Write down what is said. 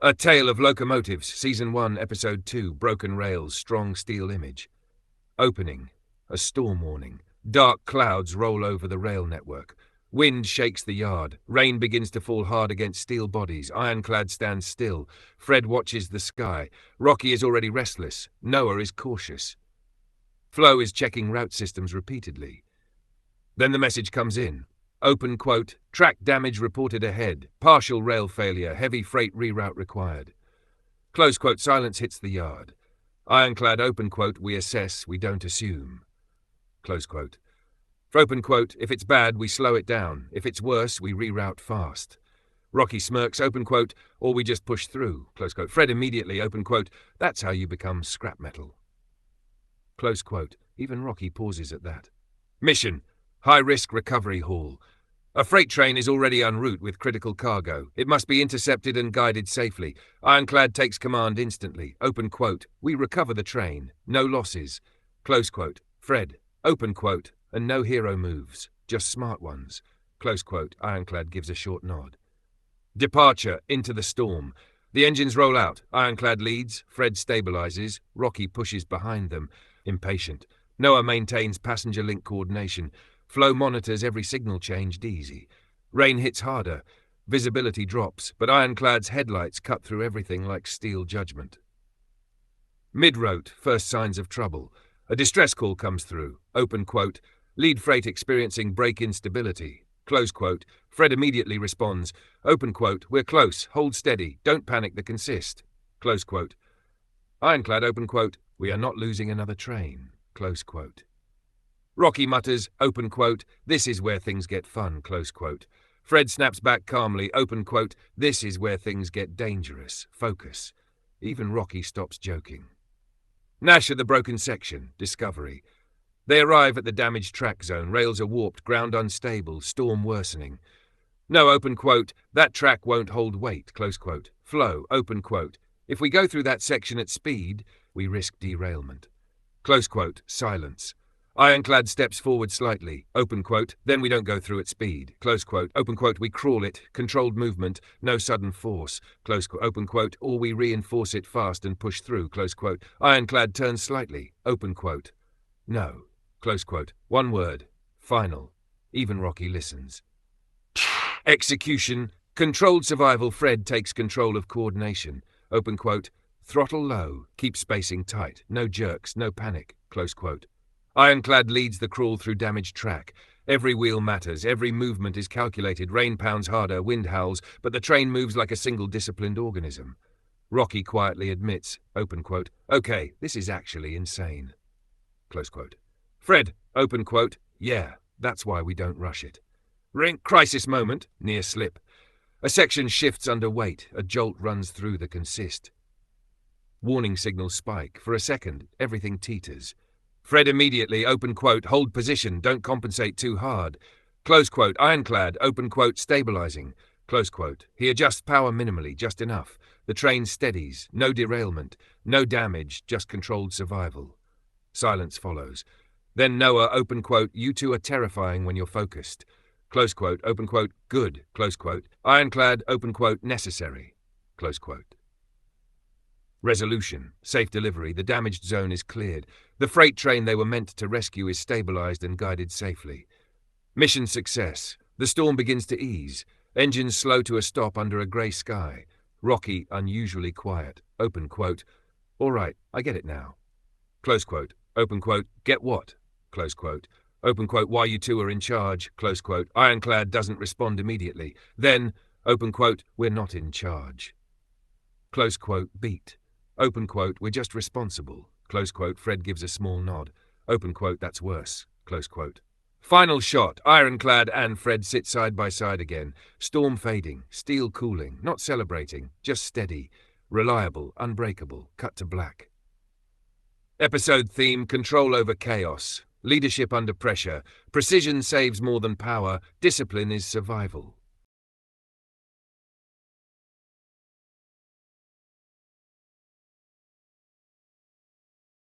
A Tale of Locomotives, Season 1, Episode 2, Broken Rails, Strong Steel Image. Opening. A storm warning. Dark clouds roll over the rail network. Wind shakes the yard. Rain begins to fall hard against steel bodies. Ironclad stands still. Fred watches the sky. Rocky is already restless. Noah is cautious. Flo is checking route systems repeatedly. Then the message comes in. Open quote, track damage reported ahead, partial rail failure, heavy freight reroute required. Close quote, silence hits the yard. Ironclad, open quote, we assess, we don't assume. Close quote. For open quote, if it's bad, we slow it down. If it's worse, we reroute fast. Rocky smirks, open quote, or we just push through. Close quote. Fred immediately, open quote, that's how you become scrap metal. Close quote. Even Rocky pauses at that. Mission, high-risk recovery haul. A freight train is already en route with critical cargo. It must be intercepted and guided safely. Ironclad takes command instantly. Open quote. We recover the train. No losses. Close quote. Fred. Open quote. And no hero moves. Just smart ones. Close quote. Ironclad gives a short nod. Departure. Into the storm. The engines roll out. Ironclad leads. Fred stabilizes. Rocky pushes behind them. Impatient. Noah maintains passenger link coordination. Flo monitors every signal change easy. Rain hits harder. Visibility drops, but Ironclad's headlights cut through everything like steel judgment. Mid-route, first signs of trouble. A distress call comes through. Open quote. Lead freight experiencing brake instability. Close quote. Fred immediately responds. Open quote. We're close. Hold steady. Don't panic the consist. Close quote. Ironclad, open quote. We are not losing another train. Close quote. Rocky mutters, open quote, this is where things get fun, close quote. Fred snaps back calmly, open quote, this is where things get dangerous, focus. Even Rocky stops joking. Nash at the broken section, discovery. They arrive at the damaged track zone, rails are warped, ground unstable, storm worsening. No, open quote, that track won't hold weight, close quote. Flo, open quote, if we go through that section at speed, we risk derailment. Close quote, silence. Ironclad steps forward slightly, open quote, then we don't go through at speed, close quote, open quote, we crawl it, controlled movement, no sudden force, close quote, open quote, or we reinforce it fast and push through, close quote. Ironclad turns slightly, open quote. No, close quote, one word, final. Even Rocky listens. Execution, controlled survival, Fred takes control of coordination, open quote, throttle low, keep spacing tight, no jerks, no panic, close quote. Ironclad leads the crawl through damaged track. Every wheel matters, every movement is calculated, rain pounds harder, wind howls, but the train moves like a single disciplined organism. Rocky quietly admits, open quote, okay, this is actually insane. Close quote. Fred, open quote, yeah, that's why we don't rush it. Ring, crisis moment, near slip. A section shifts under weight, a jolt runs through the consist. Warning signals spike, for a second, everything teeters. Fred immediately, open quote, hold position, don't compensate too hard. Close quote, Ironclad, open quote, stabilizing. Close quote, he adjusts power minimally, just enough. The train steadies, no derailment, no damage, just controlled survival. Silence follows. Then Noah, open quote, you two are terrifying when you're focused. Close quote, open quote, good, close quote. Ironclad, open quote, necessary. Close quote. Resolution. Safe delivery. The damaged zone is cleared. The freight train they were meant to rescue is stabilized and guided safely. Mission success. The storm begins to ease. Engines slow to a stop under a grey sky. Rocky, unusually quiet. Open quote. All right, I get it now. Close quote. Open quote. Get what? Close quote. Open quote. Why you two are in charge. Close quote. Ironclad doesn't respond immediately. Then, open quote, we're not in charge. Close quote. Beat. Open quote, we're just responsible. Close quote, Fred gives a small nod. Open quote, that's worse. Close quote. Final shot, Ironclad and Fred sit side by side again. Storm fading, steel cooling, not celebrating, just steady. Reliable, unbreakable, cut to black. Episode theme, control over chaos. Leadership under pressure. Precision saves more than power. Discipline is survival.